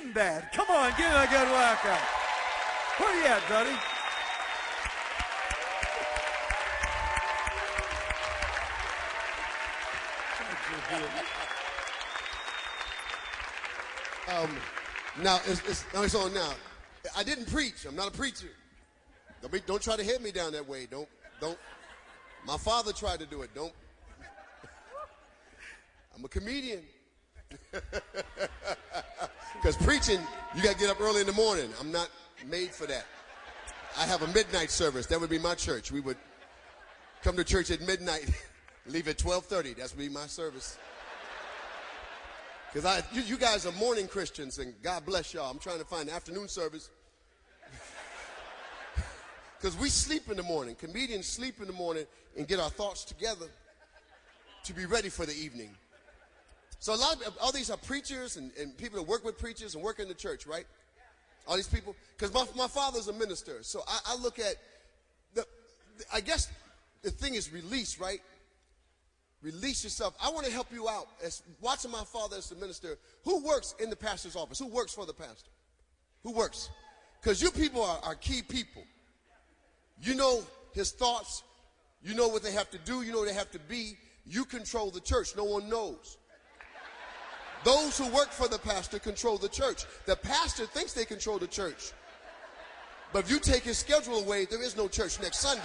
Sinbad. Come on, give him a good welcome. Where you at, buddy? Now, it's on now. I didn't preach. I'm not a preacher. Don't try to head me down that way. Don't. My father tried to do it. Don't. I'm a comedian. Because preaching, you got to get up early in the morning. I'm not made for that. I have a midnight service. That would be my church. We would come to church at midnight, leave at 12:30. That's would be my service. Because you guys are morning Christians, and God bless y'all. I'm trying to find afternoon service. Because we sleep in the morning. Comedians sleep in the morning and get our thoughts together to be ready for the evening. So all these are preachers and people that work with preachers and work in the church, right? All these people. Because my father's a minister. So I look at, I guess the thing is release, right? Release yourself. I want to help you out. As watching my father as a minister, who works in the pastor's office? Who works for the pastor? Who works? Because you people are key people. You know his thoughts. You know what they have to do. You know what they have to be. You control the church. No one knows. Those who work for the pastor control the church. The pastor thinks they control the church. But if you take his schedule away, there is no church next Sunday.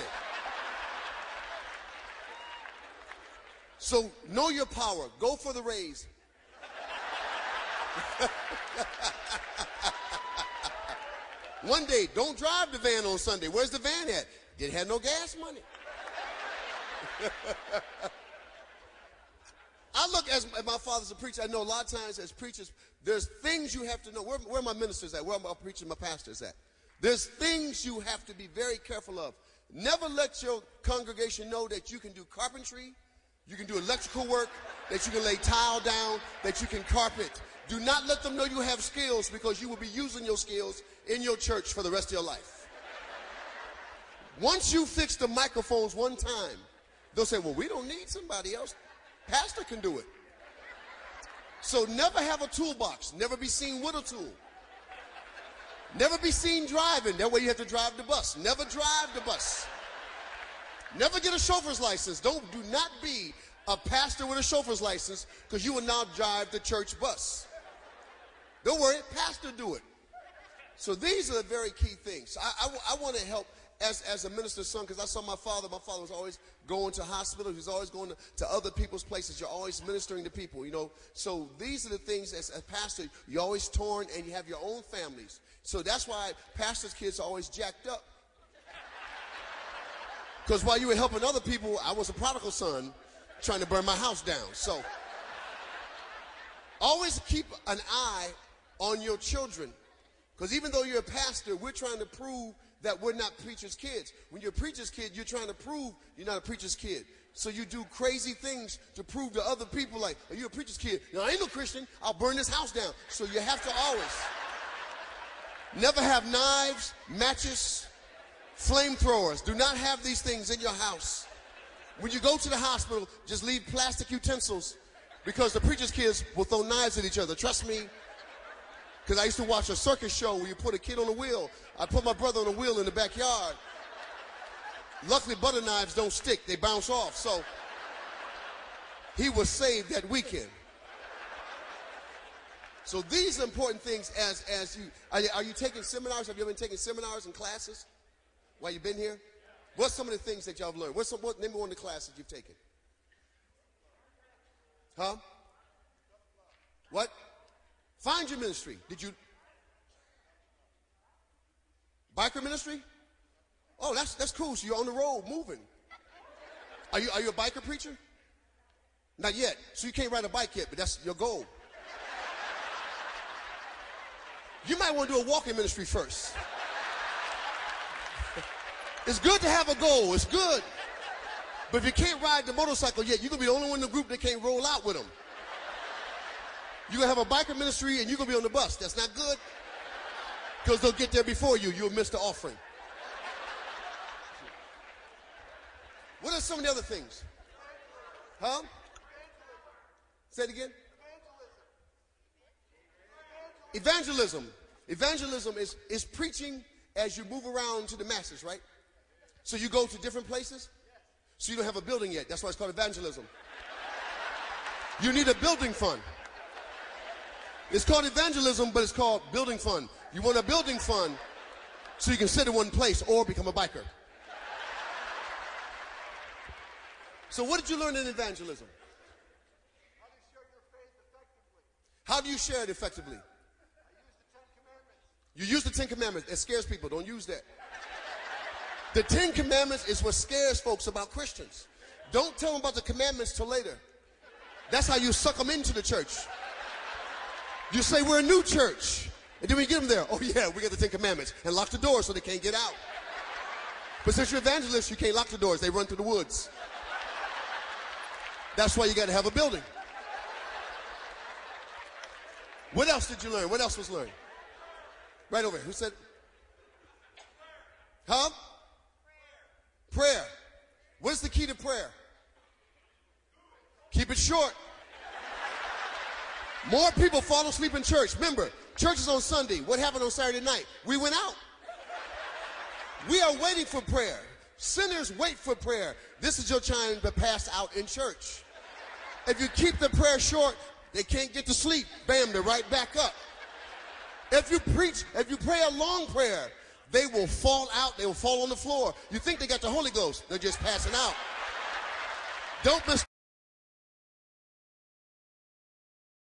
So know your power. Go for the raise. One day, don't drive the van on Sunday. Where's the van at? Didn't have no gas money. I look at my father's a preacher. I know a lot of times as preachers, there's things you have to know. Where are my ministers at? Where are my preachers, my pastors at? There's things you have to be very careful of. Never let your congregation know that you can do carpentry, you can do electrical work, that you can lay tile down, that you can carpet. Do not let them know you have skills, because you will be using your skills in your church for the rest of your life. Once you fix the microphones one time, they'll say, well, we don't need somebody else. Pastor can do it. So never have a toolbox. Never be seen with a tool. Never be seen driving. That way you have to drive the bus. Never drive the bus. Never get a chauffeur's license. Do not be a pastor with a chauffeur's license, because you will now drive the church bus. Don't worry, pastor do it. So these are the very key things. I want to help as a minister's son, because I saw my father. My father was always going to hospitals. He was always going to other people's places. You're always ministering to people, you know. So these are the things as a pastor, you're always torn, and you have your own families. So that's why pastors' kids are always jacked up. Because while you were helping other people, I was a prodigal son trying to burn my house down. So always keep an eye on your children. Because even though you're a pastor, we're trying to prove that we're not preacher's kids. When you're a preacher's kid, you're trying to prove you're not a preacher's kid. So you do crazy things to prove to other people, like, are you a preacher's kid? No, I ain't no Christian. I'll burn this house down. So you have to always never have knives, matches, flamethrowers. Do not have these things in your house. When you go to the hospital, just leave plastic utensils, because the preacher's kids will throw knives at each other. Trust me. Because I used to watch a circus show where you put a kid on a wheel. I put my brother on a wheel in the backyard. Luckily, butter knives don't stick. They bounce off. So he was saved that weekend. So these are important things as you, are you taking seminars? Have you ever been taking seminars and classes while you've been here? What's some of the things that y'all have learned? Name one of the classes you've taken. Huh? What? Find your ministry. Did you? Biker ministry? Oh, that's cool. So you're on the road moving. Are you a biker preacher? Not yet. So you can't ride a bike yet, but that's your goal. You might want to do a walking ministry first. It's good to have a goal. It's good. But if you can't ride the motorcycle yet, you're going to be the only one in the group that can't roll out with them. You're going to have a biker ministry and you're going to be on the bus. That's not good. Because they'll get there before you. You'll miss the offering. What are some of the other things? Huh? Say it again. evangelism. Evangelism is preaching as you move around to the masses, right? So you go to different places. So you don't have a building yet. That's why it's called evangelism. You need a building fund. It's called evangelism, but it's called building fund. You want a building fund so you can sit in one place or become a biker. So what did you learn in evangelism? How do you share it effectively? You use the 10 Commandments. It scares people. Don't use that. The 10 Commandments is what scares folks about Christians. Don't tell them about the commandments till later. That's how you suck them into the church. You say, we're a new church. And then we get them there. Oh, yeah, we got the 10 Commandments. And lock the doors so they can't get out. But since you're evangelists, you can't lock the doors. They run through the woods. That's why you got to have a building. What else did you learn? What else was learned? Right over here. Who said? Huh? Prayer. What's the key to prayer? Keep it short. More people fall asleep in church. Remember, church is on Sunday. What happened on Saturday night? We went out. We are waiting for prayer. Sinners wait for prayer. This is your time to pass out in church. If you keep the prayer short, they can't get to sleep. Bam, they're right back up. If you pray a long prayer, they will fall out. They will fall on the floor. You think they got the Holy Ghost. They're just passing out. Don't miss